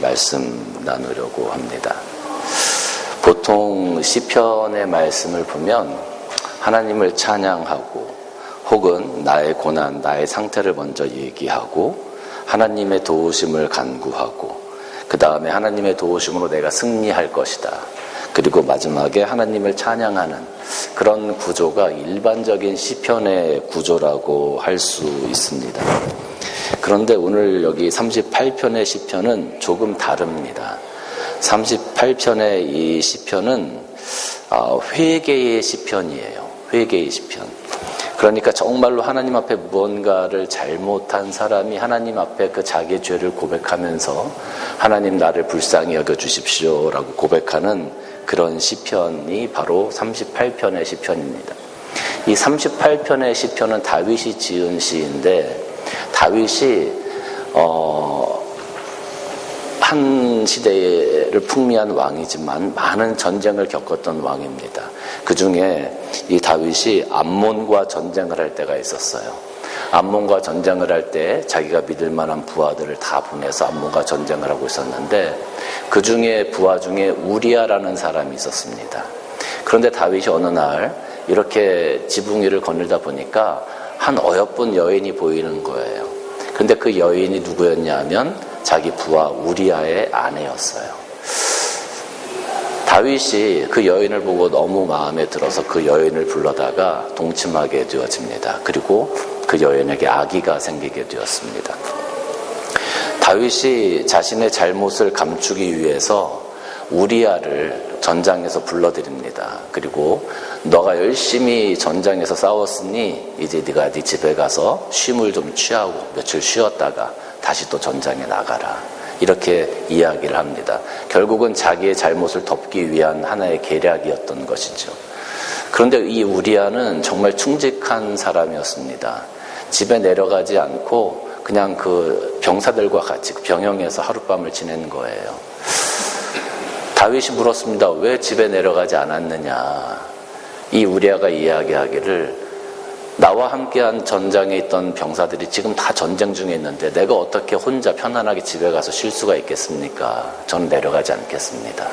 말씀 나누려고 합니다. 보통 시편의 말씀을 보면 하나님을 찬양하고 혹은 나의 고난, 나의 상태를 먼저 얘기하고 하나님의 도우심을 간구하고 그 다음에 하나님의 도우심으로 내가 승리할 것이다. 그리고 마지막에 하나님을 찬양하는 그런 구조가 일반적인 시편의 구조라고 할 수 있습니다. 그런데 오늘 여기 38편의 시편은 조금 다릅니다. 38편의 이 시편은 회개의 시편이에요. 회개의 시편. 그러니까 정말로 하나님 앞에 무언가를 잘못한 사람이 하나님 앞에 그 자기의 죄를 고백하면서 하나님 나를 불쌍히 여겨주십시오 라고 고백하는 그런 시편이 바로 38편의 시편입니다. 이 38편의 시편은 다윗이 지은 시인데 다윗이 한 시대를 풍미한 왕이지만 많은 전쟁을 겪었던 왕입니다. 그 중에 이 다윗이 암몬과 전쟁을 할 때가 있었어요. 암몬과 전쟁을 할 때 자기가 믿을 만한 부하들을 다 보내서 암몬과 전쟁을 하고 있었는데 그 중에 부하 중에 우리아라는 사람이 있었습니다. 그런데 다윗이 어느 날 이렇게 지붕 위를 거닐다 보니까 한 어여쁜 여인이 보이는 거예요. 그런데 그 여인이 누구였냐 하면 자기 부하 우리아의 아내였어요. 다윗이 그 여인을 보고 너무 마음에 들어서 그 여인을 불러다가 동침하게 되어집니다. 그리고 그 여인에게 아기가 생기게 되었습니다. 다윗이 자신의 잘못을 감추기 위해서 우리아를 전장에서 불러들입니다. 그리고 너가 열심히 전장에서 싸웠으니 이제 네가 네 집에 가서 쉼을 좀 취하고 며칠 쉬었다가 다시 또 전장에 나가라. 이렇게 이야기를 합니다. 결국은 자기의 잘못을 덮기 위한 하나의 계략이었던 것이죠. 그런데 이 우리아는 정말 충직한 사람이었습니다. 집에 내려가지 않고 그냥 그 병사들과 같이 병영에서 하룻밤을 지낸 거예요. 다윗이 물었습니다. 왜 집에 내려가지 않았느냐. 이 우리아가 이야기하기를 나와 함께한 전장에 있던 병사들이 지금 다 전쟁 중에 있는데 내가 어떻게 혼자 편안하게 집에 가서 쉴 수가 있겠습니까? 저는 내려가지 않겠습니다.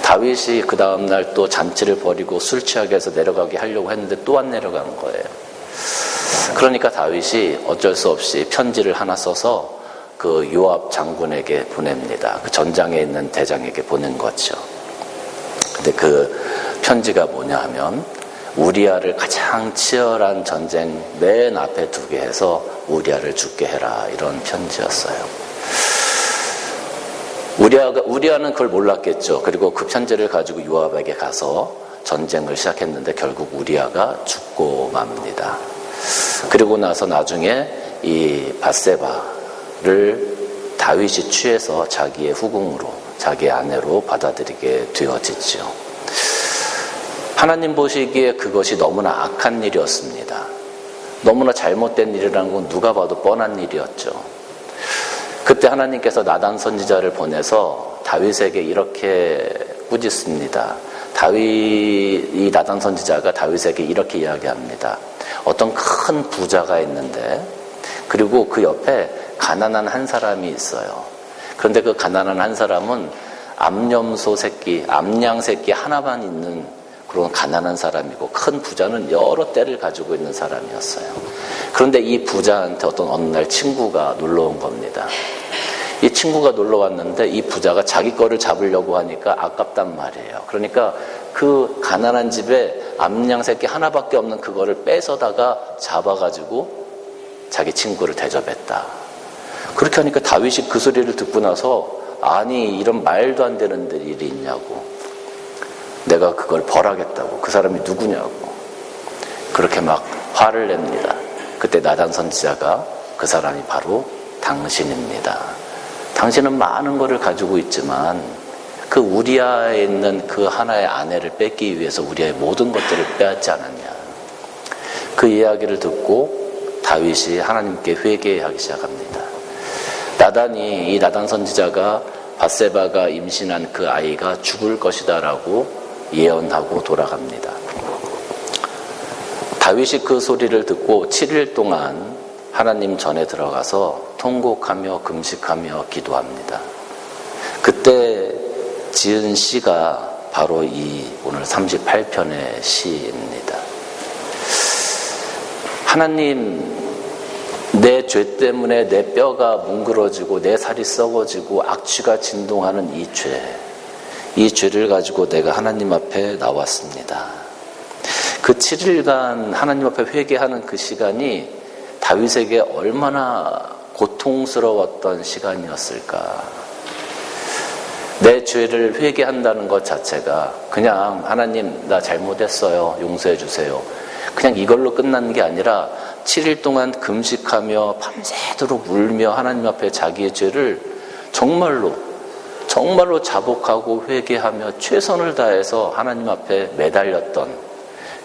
다윗이 그 다음날 또 잔치를 벌이고 술 취하게 해서 내려가게 하려고 했는데 또 안 내려간 거예요. 그러니까 다윗이 어쩔 수 없이 편지를 하나 써서 그 요압 장군에게 보냅니다. 그 전장에 있는 대장에게 보낸 거죠. 근데 그 편지가 뭐냐 하면 우리아를 가장 치열한 전쟁 맨 앞에 두게 해서 우리아를 죽게 해라, 이런 편지였어요. 우리아는 그걸 몰랐겠죠. 그리고 그 편지를 가지고 요압에게 가서 전쟁을 시작했는데 결국 우리아가 죽고 맙니다. 그리고 나서 나중에 이 밧세바를 다윗이 취해서 자기의 후궁으로, 자기의 아내로 받아들이게 되어지죠. 하나님 보시기에 그것이 너무나 악한 일이었습니다. 너무나 잘못된 일이라는 건 누가 봐도 뻔한 일이었죠. 그때 하나님께서 나단 선지자를 보내서 다윗에게 이렇게 꾸짖습니다. 이 나단 선지자가 다윗에게 이렇게 이야기합니다. 어떤 큰 부자가 있는데 그리고 그 옆에 가난한 한 사람이 있어요. 그런데 그 가난한 한 사람은 암양 새끼 하나만 있는 그런 가난한 사람이고 큰 부자는 여러 떼를 가지고 있는 사람이었어요. 그런데 이 부자한테 어느 날 친구가 놀러 온 겁니다. 이 친구가 놀러 왔는데 이 부자가 자기 거를 잡으려고 하니까 아깝단 말이에요. 그러니까 그 가난한 집에 암양 새끼 하나밖에 없는 그거를 뺏어다가 잡아가지고 자기 친구를 대접했다. 그렇게 하니까 다윗이 그 소리를 듣고 나서 아니 이런 말도 안 되는 일이 있냐고, 내가 그걸 벌하겠다고, 그 사람이 누구냐고 그렇게 막 화를 냅니다. 그때 나단 선지자가 그 사람이 바로 당신입니다. 당신은 많은 것을 가지고 있지만 그 우리아에 있는 그 하나의 아내를 뺏기 위해서 우리아의 모든 것들을 빼앗지 않았냐. 그 이야기를 듣고 다윗이 하나님께 회개하기 시작합니다. 이 나단 선지자가 밧세바가 임신한 그 아이가 죽을 것이다 라고 예언하고 돌아갑니다. 다윗이 그 소리를 듣고 7일 동안 하나님 전에 들어가서 통곡하며 금식하며 기도합니다. 그때 지은 시가 바로 이 오늘 38편의 시입니다. 하나님, 내 죄 때문에 내 뼈가 뭉그러지고 내 살이 썩어지고 악취가 진동하는 이 죄를 가지고 내가 하나님 앞에 나왔습니다. 그 7일간 하나님 앞에 회개하는 그 시간이 다윗에게 얼마나 고통스러웠던 시간이었을까. 내 죄를 회개한다는 것 자체가 그냥 하나님 나 잘못했어요, 용서해 주세요, 그냥 이걸로 끝나는 게 아니라 7일 동안 금식하며 밤새도록 울며 하나님 앞에 자기의 죄를 정말로 자복하고 회개하며 최선을 다해서 하나님 앞에 매달렸던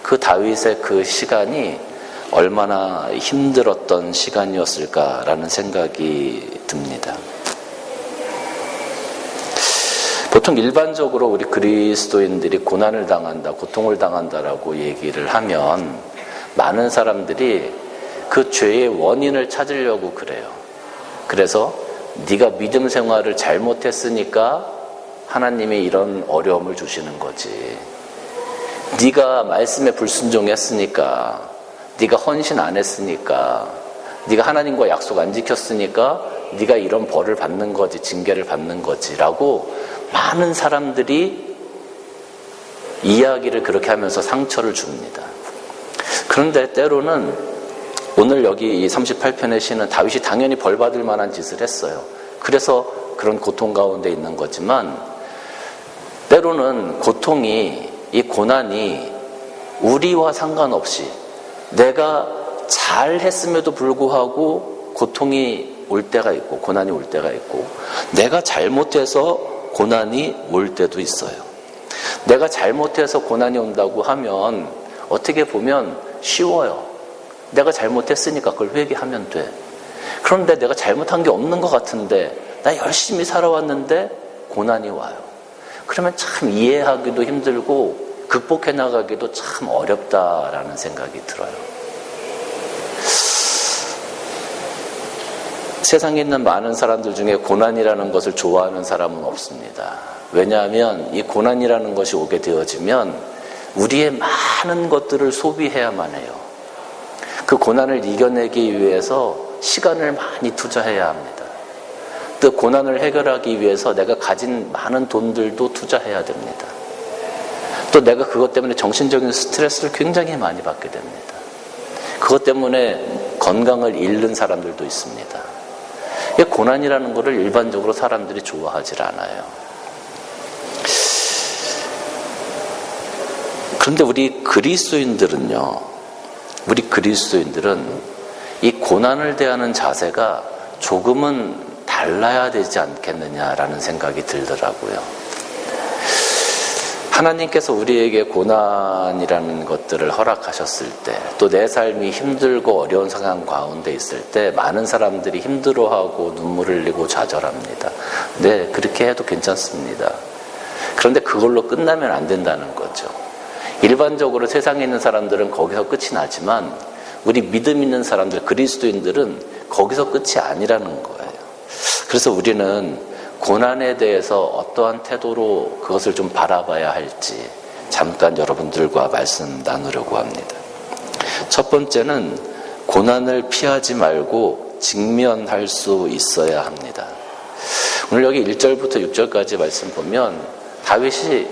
그 다윗의 그 시간이 얼마나 힘들었던 시간이었을까라는 생각이 듭니다. 보통 일반적으로 우리 그리스도인들이 고난을 당한다, 고통을 당한다라고 얘기를 하면 많은 사람들이 그 죄의 원인을 찾으려고 그래요. 그래서 네가 믿음 생활을 잘못했으니까 하나님이 이런 어려움을 주시는 거지. 네가 말씀에 불순종했으니까, 네가 헌신 안 했으니까, 네가 하나님과 약속 안 지켰으니까 네가 이런 벌을 받는 거지, 징계를 받는 거지 라고 많은 사람들이 이야기를 그렇게 하면서 상처를 줍니다. 그런데 때로는 오늘 여기 이 38편의 시는 다윗이 당연히 벌받을 만한 짓을 했어요. 그래서 그런 고통 가운데 있는 거지만 때로는 고통이, 이 고난이 우리와 상관없이 내가 잘했음에도 불구하고 고통이 올 때가 있고 고난이 올 때가 있고, 내가 잘못해서 고난이 올 때도 있어요. 내가 잘못해서 고난이 온다고 하면 어떻게 보면 쉬워요. 내가 잘못했으니까 그걸 회개하면 돼. 그런데 내가 잘못한 게 없는 것 같은데, 나 열심히 살아왔는데 고난이 와요. 그러면 참 이해하기도 힘들고 극복해 나가기도 참 어렵다라는 생각이 들어요. 세상에 있는 많은 사람들 중에 고난이라는 것을 좋아하는 사람은 없습니다. 왜냐하면 이 고난이라는 것이 오게 되어지면 우리의 많은 것들을 소비해야만 해요. 그 고난을 이겨내기 위해서 시간을 많이 투자해야 합니다. 또 고난을 해결하기 위해서 내가 가진 많은 돈들도 투자해야 됩니다. 또 내가 그것 때문에 정신적인 스트레스를 굉장히 많이 받게 됩니다. 그것 때문에 건강을 잃는 사람들도 있습니다. 이 고난이라는 것을 일반적으로 사람들이 좋아하질 않아요. 그런데 우리 그리스도인들은 이 고난을 대하는 자세가 조금은 달라야 되지 않겠느냐라는 생각이 들더라고요. 하나님께서 우리에게 고난이라는 것들을 허락하셨을 때, 또 내 삶이 힘들고 어려운 상황 가운데 있을 때 많은 사람들이 힘들어하고 눈물을 흘리고 좌절합니다. 네, 그렇게 해도 괜찮습니다. 그런데 그걸로 끝나면 안 된다는 거죠. 일반적으로 세상에 있는 사람들은 거기서 끝이 나지만 우리 믿음 있는 사람들, 그리스도인들은 거기서 끝이 아니라는 거예요. 그래서 우리는 고난에 대해서 어떠한 태도로 그것을 좀 바라봐야 할지 잠깐 여러분들과 말씀 나누려고 합니다. 첫 번째는 고난을 피하지 말고 직면할 수 있어야 합니다. 오늘 여기 1절부터 6절까지 말씀 보면 다윗이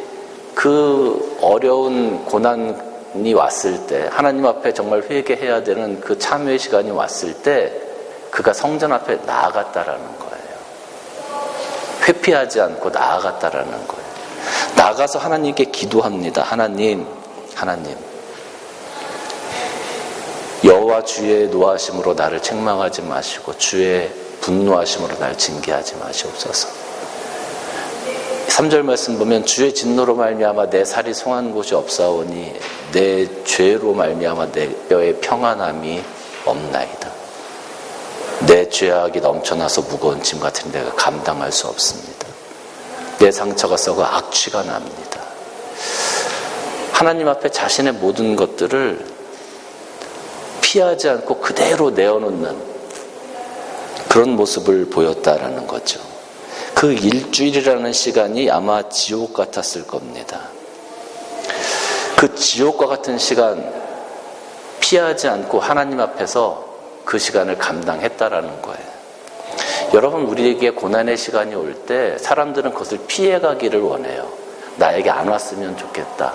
그 어려운 고난이 왔을 때, 하나님 앞에 정말 회개해야 되는 그 참회의 시간이 왔을 때 그가 성전 앞에 나아갔다라는 거예요. 회피하지 않고 나아갔다라는 거예요. 나가서 하나님께 기도합니다. 하나님, 여호와 주의 노하심으로 나를 책망하지 마시고 주의 분노하심으로 나를 징계하지 마시옵소서. 3절 말씀 보면 주의 진노로 말미암아 내 살이 송한 곳이 없사오니 내 죄로 말미암아 내 뼈에 평안함이 없나이다. 내 죄악이 넘쳐나서 무거운 짐 같은 내가 감당할 수 없습니다. 내 상처가 썩어 악취가 납니다. 하나님 앞에 자신의 모든 것들을 피하지 않고 그대로 내어놓는, 그런 모습을 보였다라는 거죠. 그 일주일이라는 시간이 아마 지옥 같았을 겁니다. 그 지옥과 같은 시간 피하지 않고 하나님 앞에서 그 시간을 감당했다라는 거예요. 여러분, 우리에게 고난의 시간이 올 때 사람들은 그것을 피해가기를 원해요. 나에게 안 왔으면 좋겠다.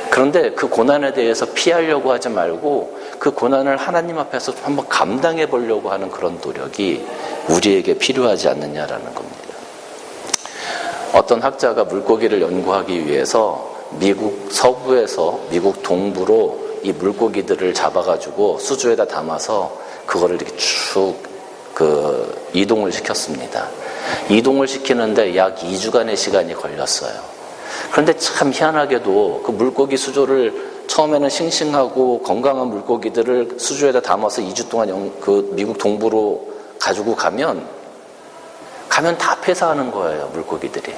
그런데 그 고난에 대해서 피하려고 하지 말고 그 고난을 하나님 앞에서 한번 감당해 보려고 하는 그런 노력이 우리에게 필요하지 않느냐라는 겁니다. 어떤 학자가 물고기를 연구하기 위해서 미국 서부에서 미국 동부로 이 물고기들을 잡아가지고 수조에다 담아서 그거를 이렇게 쭉 이동을 시켰습니다. 이동을 시키는데 약 2주간의 시간이 걸렸어요. 그런데 참 희한하게도 그 물고기 수조를 처음에는 싱싱하고 건강한 물고기들을 수조에다 담아서 2주 동안 그 미국 동부로 가지고 가면 다 폐사하는 거예요, 물고기들이.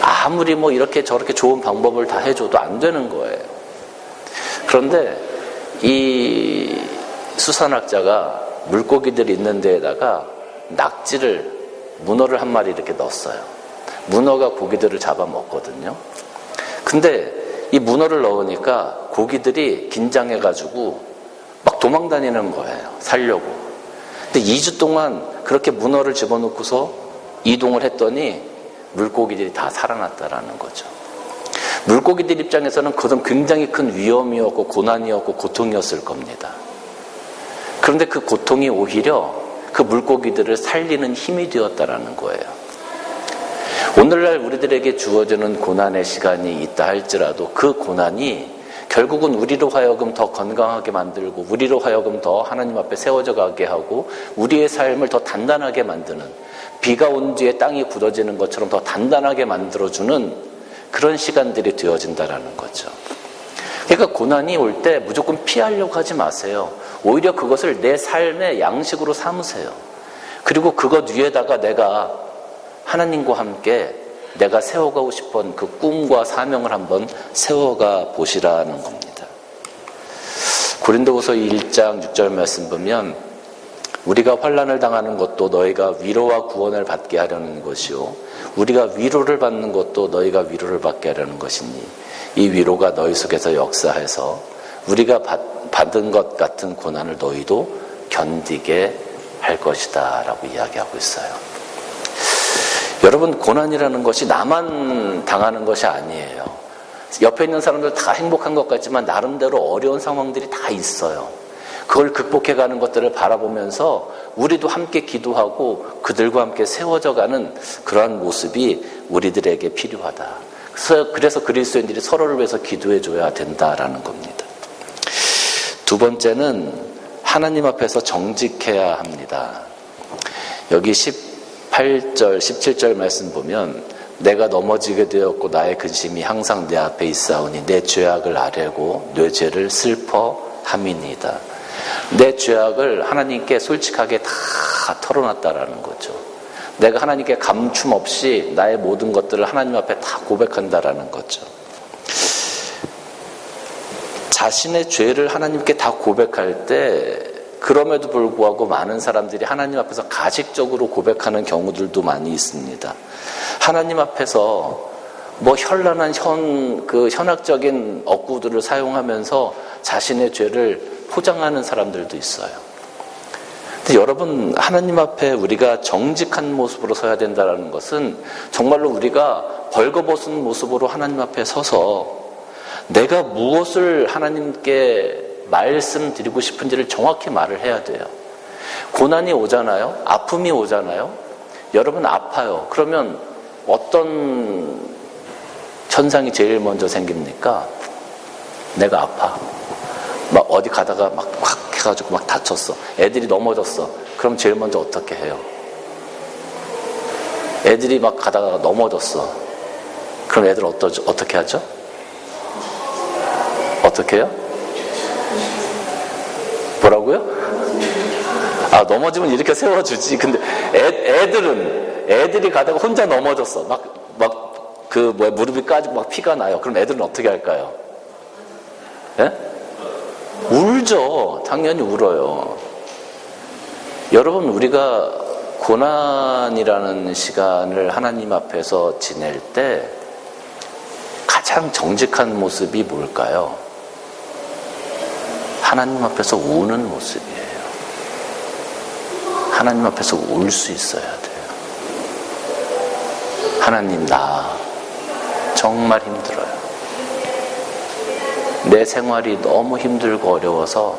아무리 뭐 이렇게 저렇게 좋은 방법을 다 해줘도 안 되는 거예요. 그런데 이 수산학자가 물고기들이 있는 데에다가 문어를 한 마리 이렇게 넣었어요. 문어가 고기들을 잡아먹거든요. 근데 이 문어를 넣으니까 고기들이 긴장해가지고 막 도망다니는 거예요, 살려고. 근데 2주 동안 그렇게 문어를 집어넣고서 이동을 했더니 물고기들이 다 살아났다라는 거죠. 물고기들 입장에서는 그것은 굉장히 큰 위험이었고 고난이었고 고통이었을 겁니다. 그런데 그 고통이 오히려 그 물고기들을 살리는 힘이 되었다라는 거예요. 오늘날 우리들에게 주어지는 고난의 시간이 있다 할지라도 그 고난이 결국은 우리로 하여금 더 건강하게 만들고 우리로 하여금 더 하나님 앞에 세워져 가게 하고 우리의 삶을 더 단단하게 만드는, 비가 온 뒤에 땅이 굳어지는 것처럼 더 단단하게 만들어주는 그런 시간들이 되어진다라는 거죠. 그러니까 고난이 올 때 무조건 피하려고 하지 마세요. 오히려 그것을 내 삶의 양식으로 삼으세요. 그리고 그것 위에다가 내가 하나님과 함께 내가 세워가고 싶은 그 꿈과 사명을 한번 세워가 보시라는 겁니다. 고린도후서 1장 6절 말씀 보면 우리가 환난을 당하는 것도 너희가 위로와 구원을 받게 하려는 것이요 우리가 위로를 받는 것도 너희가 위로를 받게 하려는 것이니 이 위로가 너희 속에서 역사해서 우리가 받은 것 같은 고난을 너희도 견디게 할 것이다 라고 이야기하고 있어요. 여러분, 고난이라는 것이 나만 당하는 것이 아니에요. 옆에 있는 사람들 다 행복한 것 같지만 나름대로 어려운 상황들이 다 있어요. 그걸 극복해가는 것들을 바라보면서 우리도 함께 기도하고 그들과 함께 세워져가는 그러한 모습이 우리들에게 필요하다. 그래서 그리스도인들이 서로를 위해서 기도해줘야 된다라는 겁니다. 두 번째는 하나님 앞에서 정직해야 합니다. 여기 18절, 17절 말씀 보면 내가 넘어지게 되었고 나의 근심이 항상 내 앞에 있사오니 내 죄악을 아뢰고 내 죄를 슬퍼함이니이다. 내 죄악을 하나님께 솔직하게 다 털어놨다라는 거죠. 내가 하나님께 감춤 없이 나의 모든 것들을 하나님 앞에 다 고백한다라는 거죠. 자신의 죄를 하나님께 다 고백할 때 그럼에도 불구하고 많은 사람들이 하나님 앞에서 가식적으로 고백하는 경우들도 많이 있습니다. 하나님 앞에서 뭐 현란한 현학적인 어구들을 사용하면서 자신의 죄를 포장하는 사람들도 있어요. 근데 여러분, 하나님 앞에 우리가 정직한 모습으로 서야 된다는 것은 정말로 우리가 벌거벗은 모습으로 하나님 앞에 서서 내가 무엇을 하나님께 말씀드리고 싶은지를 정확히 말을 해야 돼요. 고난이 오잖아요. 아픔이 오잖아요. 여러분 아파요. 그러면 어떤 현상이 제일 먼저 생깁니까? 내가 아파. 막 어디 가다가 막 확 해가지고 막 다쳤어. 애들이 넘어졌어. 그럼 제일 먼저 어떻게 해요? 애들이 막 가다가 넘어졌어. 그럼 애들 어떻게 하죠? 어떻게 해요? 뭐라고요? 아, 넘어지면 이렇게 세워주지. 근데 애들이 가다가 혼자 넘어졌어. 무릎이 까지고 막 피가 나요. 그럼 애들은 어떻게 할까요? 예? 울죠. 당연히 울어요. 여러분, 우리가 고난이라는 시간을 하나님 앞에서 지낼 때 가장 정직한 모습이 뭘까요? 하나님 앞에서 우는 모습이에요. 하나님 앞에서 울 수 있어야 돼요. 하나님, 나 정말 힘들어요. 내 생활이 너무 힘들고 어려워서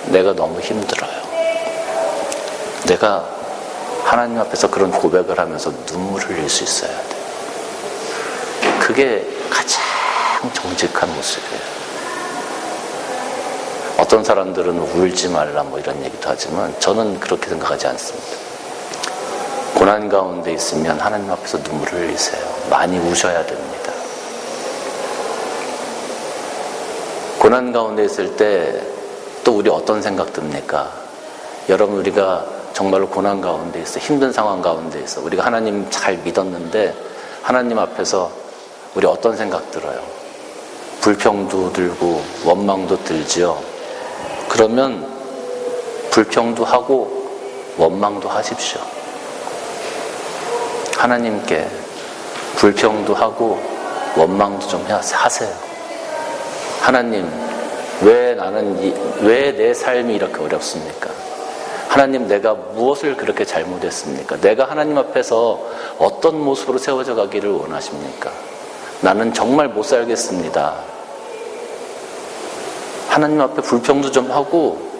내가 너무 힘들어요. 내가 하나님 앞에서 그런 고백을 하면서 눈물을 흘릴 수 있어야 돼요. 그게 가장 정직한 모습이에요. 어떤 사람들은 울지 말라 뭐 이런 얘기도 하지만 저는 그렇게 생각하지 않습니다. 고난 가운데 있으면 하나님 앞에서 눈물을 흘리세요. 많이 우셔야 됩니다. 고난 가운데 있을 때 또 우리 어떤 생각 듭니까? 여러분, 우리가 정말로 고난 가운데 있어, 힘든 상황 가운데 있어, 우리가 하나님 잘 믿었는데 하나님 앞에서 우리 어떤 생각 들어요? 불평도 들고 원망도 들지요. 그러면 불평도 하고 원망도 하십시오. 하나님께 불평도 하고 원망도 좀 하세요. 하나님, 왜 내 삶이 이렇게 어렵습니까? 하나님, 내가 무엇을 그렇게 잘못했습니까? 내가 하나님 앞에서 어떤 모습으로 세워져 가기를 원하십니까? 나는 정말 못 살겠습니다. 하나님 앞에 불평도 좀 하고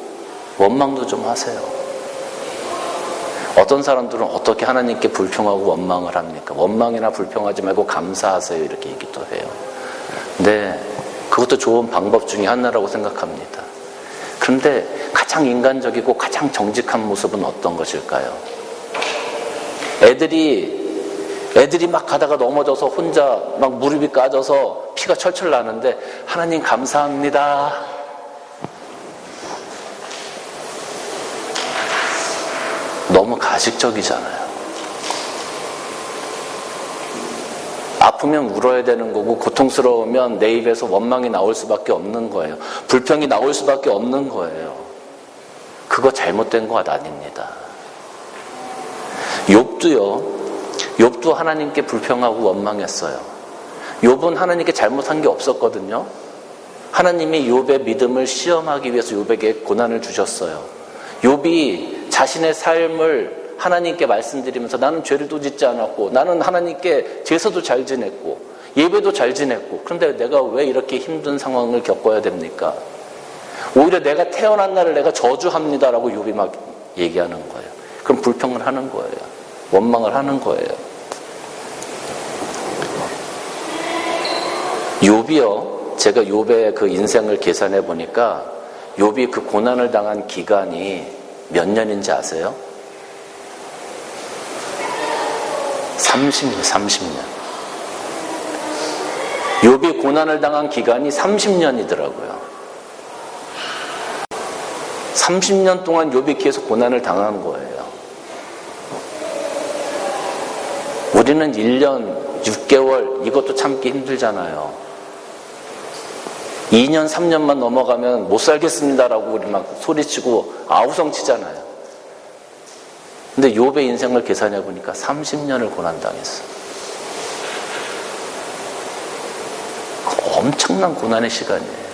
원망도 좀 하세요. 어떤 사람들은 어떻게 하나님께 불평하고 원망을 합니까? 원망이나 불평하지 말고 감사하세요, 이렇게 얘기도 해요. 근데 그것도 좋은 방법 중에 하나라고 생각합니다. 그런데 가장 인간적이고 가장 정직한 모습은 어떤 것일까요? 애들이 막 가다가 넘어져서 혼자 막 무릎이 까져서 피가 철철 나는데 하나님 감사합니다. 너무 가식적이잖아요. 아프면 울어야 되는 거고 고통스러우면 내 입에서 원망이 나올 수밖에 없는 거예요. 불평이 나올 수밖에 없는 거예요. 그거 잘못된 거 아닙니다. 욥도 하나님께 불평하고 원망했어요. 욥은 하나님께 잘못한 게 없었거든요. 하나님이 욥의 믿음을 시험하기 위해서 욥에게 고난을 주셨어요. 욥이 자신의 삶을 하나님께 말씀드리면서 나는 죄를 짓지 않았고 나는 하나님께 제사도 잘 지냈고 예배도 잘 지냈고 그런데 내가 왜 이렇게 힘든 상황을 겪어야 됩니까? 오히려 내가 태어난 날을 내가 저주합니다라고 욥이 막 얘기하는 거예요. 그럼 불평을 하는 거예요. 원망을 하는 거예요. 욥이요, 제가 욥의 그 인생을 계산해 보니까 욥이 그 고난을 당한 기간이 몇 년인지 아세요? 30년. 욥이 고난을 당한 기간이 30년이더라고요. 30년 동안 욥이 계속 고난을 당한 거예요. 우리는 1년, 6개월 이것도 참기 힘들잖아요. 2년, 3년만 넘어가면 못 살겠습니다라고 우리 막 소리치고 아우성 치잖아요. 근데 욥의 인생을 계산해 보니까 30년을 고난당했어. 엄청난 고난의 시간이에요.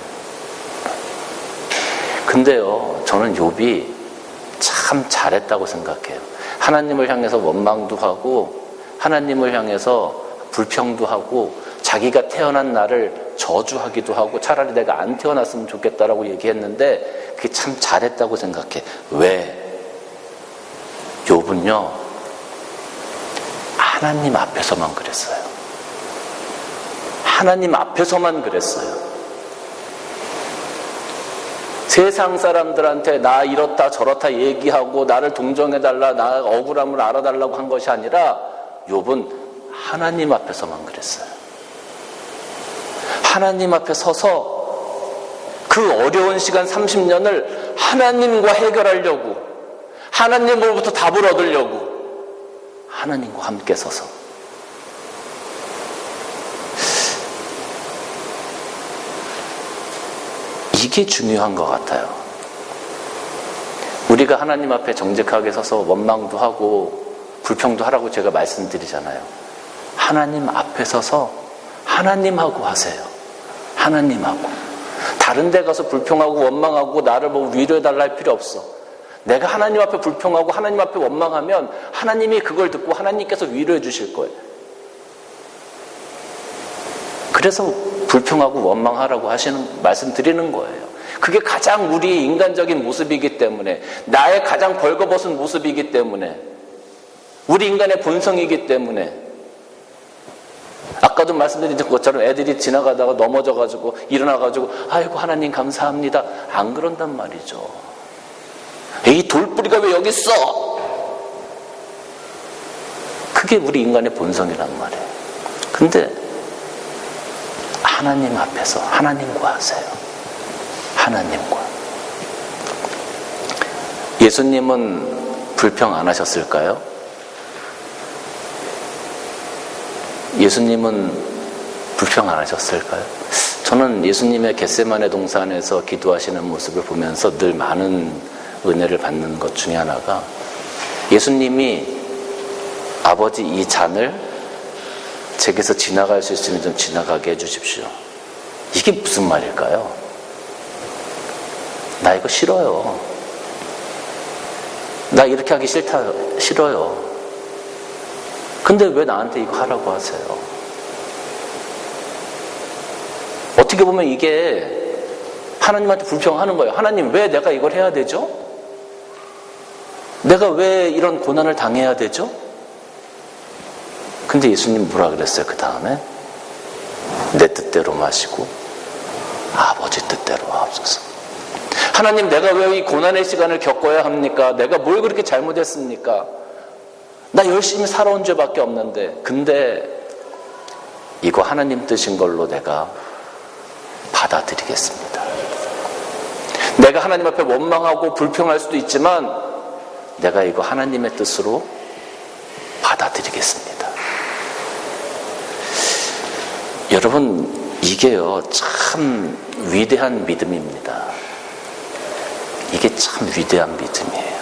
근데요, 저는 욥이 참 잘했다고 생각해요. 하나님을 향해서 원망도 하고 하나님을 향해서 불평도 하고 자기가 태어난 날을 저주하기도 하고 차라리 내가 안 태어났으면 좋겠다라고 얘기했는데 그게 참 잘했다고 생각해. 왜? 욥은요, 하나님 앞에서만 그랬어요. 하나님 앞에서만 그랬어요. 세상 사람들한테 나 이렇다 저렇다 얘기하고 나를 동정해달라, 나 억울함을 알아달라고 한 것이 아니라 욥은 하나님 앞에서만 그랬어요. 하나님 앞에 서서 그 어려운 시간 30년을 하나님과 해결하려고, 하나님으로부터 답을 얻으려고 하나님과 함께 서서. 이게 중요한 것 같아요. 우리가 하나님 앞에 정직하게 서서 원망도 하고 불평도 하라고 제가 말씀드리잖아요. 하나님 앞에 서서 하나님하고 하세요. 하나님하고. 다른 데 가서 불평하고 원망하고 나를 뭐 위로해달라 할 필요 없어. 내가 하나님 앞에 불평하고 하나님 앞에 원망하면 하나님이 그걸 듣고 하나님께서 위로해 주실 거예요. 그래서 불평하고 원망하라고 하시는 말씀 드리는 거예요. 그게 가장 우리의 인간적인 모습이기 때문에, 나의 가장 벌거벗은 모습이기 때문에, 우리 인간의 본성이기 때문에. 아까도 말씀드린 것처럼 애들이 지나가다가 넘어져가지고 일어나가지고 아이고 하나님 감사합니다, 안 그런단 말이죠. 이 돌뿌리가 왜 여기 있어? 그게 우리 인간의 본성이란 말이에요. 근데 하나님 앞에서 하나님과 하세요. 하나님과. 예수님은 불평 안 하셨을까요? 예수님은 불평 안 하셨을까요? 저는 예수님의 겟세마네 동산에서 기도하시는 모습을 보면서 늘 많은 은혜를 받는 것 중에 하나가, 예수님이 아버지 이 잔을 제게서 지나갈 수 있으면 좀 지나가게 해주십시오. 이게 무슨 말일까요? 나 이거 싫어요. 나 이렇게 하기 싫어요. 근데 왜 나한테 이거 하라고 하세요? 어떻게 보면 이게 하나님한테 불평하는 거예요. 하나님, 왜 내가 이걸 해야 되죠? 내가 왜 이런 고난을 당해야 되죠? 근데 예수님 뭐라 그랬어요? 그 다음에 내 뜻대로 마시고 아버지 뜻대로 하옵소서. 하나님, 내가 왜 이 고난의 시간을 겪어야 합니까? 내가 뭘 그렇게 잘못했습니까? 나 열심히 살아온 죄밖에 없는데. 근데 이거 하나님 뜻인 걸로 내가 받아들이겠습니다. 내가 하나님 앞에 원망하고 불평할 수도 있지만 내가 이거 하나님의 뜻으로 받아들이겠습니다. 여러분, 이게요 참 위대한 믿음입니다. 이게 참 위대한 믿음이에요.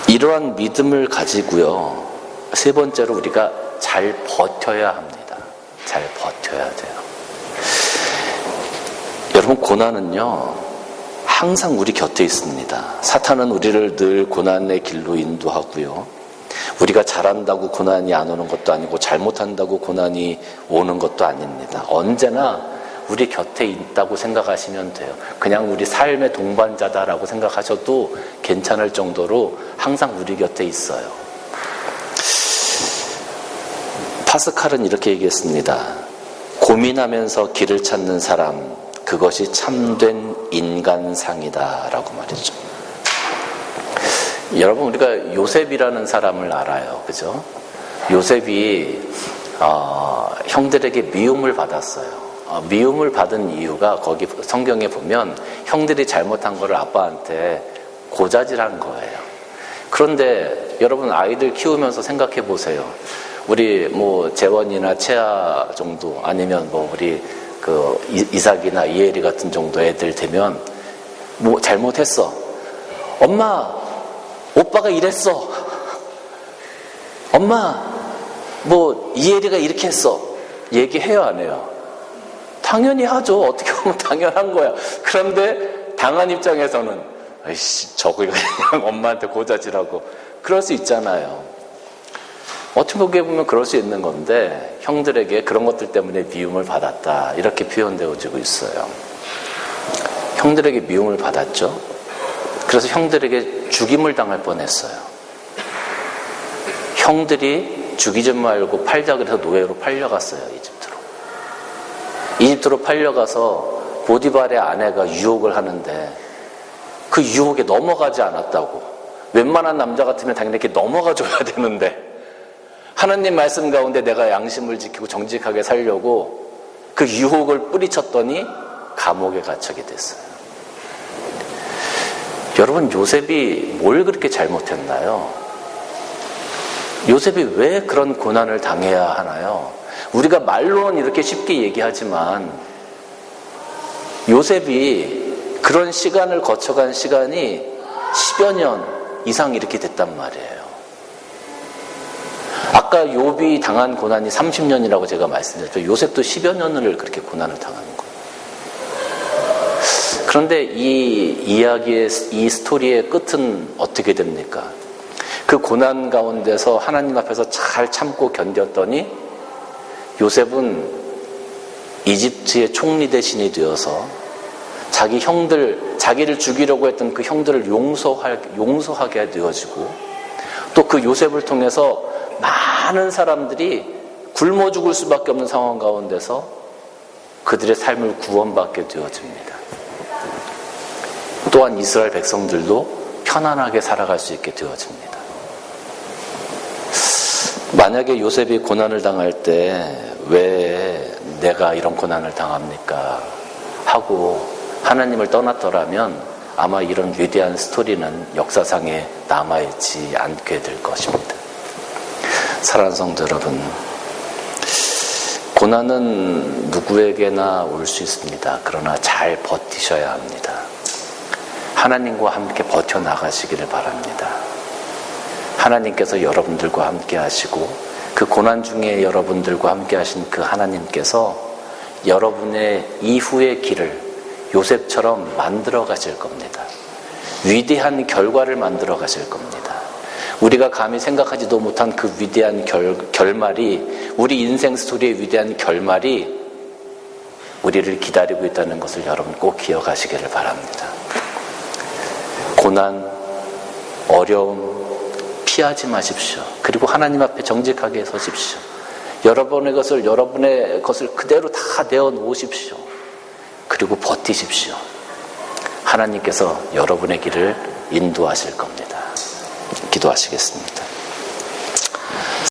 이러한 믿음을 가지고요, 세 번째로 우리가 잘 버텨야 합니다. 잘 버텨야 돼요. 여러분, 고난은요 항상 우리 곁에 있습니다. 사탄은 우리를 늘 고난의 길로 인도하고요, 우리가 잘한다고 고난이 안 오는 것도 아니고 잘못한다고 고난이 오는 것도 아닙니다. 언제나 우리 곁에 있다고 생각하시면 돼요. 그냥 우리 삶의 동반자다라고 생각하셔도 괜찮을 정도로 항상 우리 곁에 있어요. 파스칼은 이렇게 얘기했습니다. 고민하면서 길을 찾는 사람, 그것이 참된 인간상이다 라고 말했죠. 여러분, 우리가 요셉이라는 사람을 알아요. 그죠? 요셉이 형들에게 미움을 받았어요. 미움을 받은 이유가 거기 성경에 보면 형들이 잘못한 거를 아빠한테 고자질한 거예요. 그런데 여러분, 아이들 키우면서 생각해 보세요. 우리 뭐 재원이나 채아 정도, 아니면 뭐 우리 그 이삭이나 이혜리 같은 정도 애들 되면 뭐 잘못했어. 엄마, 오빠가 이랬어. 엄마, 뭐 이혜리가 이렇게 했어. 얘기해요, 안 해요? 당연히 하죠. 어떻게 보면 당연한 거야. 그런데 당한 입장에서는 아이씨, 저거 그냥 엄마한테 고자질하고 그럴 수 있잖아요. 어떻게 보면 그럴 수 있는 건데, 형들에게 그런 것들 때문에 미움을 받았다, 이렇게 표현되어지고 있어요. 형들에게 미움을 받았죠. 그래서 형들에게 죽임을 당할 뻔했어요. 형들이 죽이지 말고 팔자 그래서 노예로 팔려갔어요. 이집트로 팔려가서 보디발의 아내가 유혹을 하는데 그 유혹에 넘어가지 않았다고. 웬만한 남자 같으면 당연히 이렇게 넘어가줘야 되는데, 하나님 말씀 가운데 내가 양심을 지키고 정직하게 살려고 그 유혹을 뿌리쳤더니 감옥에 갇히게 됐어요. 여러분, 요셉이 뭘 그렇게 잘못했나요? 요셉이 왜 그런 고난을 당해야 하나요? 우리가 말로는 이렇게 쉽게 얘기하지만 요셉이 그런 시간을 거쳐간 시간이 10여 년 이상 이렇게 됐단 말이에요. 아까 욥이 당한 고난이 30년이라고 제가 말씀드렸죠. 요셉도 10여 년을 그렇게 고난을 당하는 거예요. 그런데 이 이야기의, 이 스토리의 끝은 어떻게 됩니까? 그 고난 가운데서 하나님 앞에서 잘 참고 견뎠더니 요셉은 이집트의 총리 대신이 되어서 자기 형들, 자기를 죽이려고 했던 그 형들을 용서하게 되어지고, 또 그 요셉을 통해서 많은 사람들이 굶어 죽을 수밖에 없는 상황 가운데서 그들의 삶을 구원받게 되어집니다. 또한 이스라엘 백성들도 편안하게 살아갈 수 있게 되어집니다. 만약에 요셉이 고난을 당할 때 왜 내가 이런 고난을 당합니까? 하고 하나님을 떠났더라면 아마 이런 위대한 스토리는 역사상에 남아있지 않게 될 것입니다. 사랑하는 성도 여러분, 고난은 누구에게나 올 수 있습니다. 그러나 잘 버티셔야 합니다. 하나님과 함께 버텨나가시기를 바랍니다. 하나님께서 여러분들과 함께 하시고 그 고난 중에 여러분들과 함께 하신 그 하나님께서 여러분의 이후의 길을 요셉처럼 만들어 가실 겁니다. 위대한 결과를 만들어 가실 겁니다. 우리가 감히 생각하지도 못한 그 위대한 결말이, 우리 인생 스토리의 위대한 결말이 우리를 기다리고 있다는 것을 여러분 꼭 기억하시기를 바랍니다. 고난, 어려움 피하지 마십시오. 그리고 하나님 앞에 정직하게 서십시오. 여러분의 것을 그대로 다 내어놓으십시오. 그리고 버티십시오. 하나님께서 여러분의 길을 인도하실 겁니다. 기도하시겠습니다.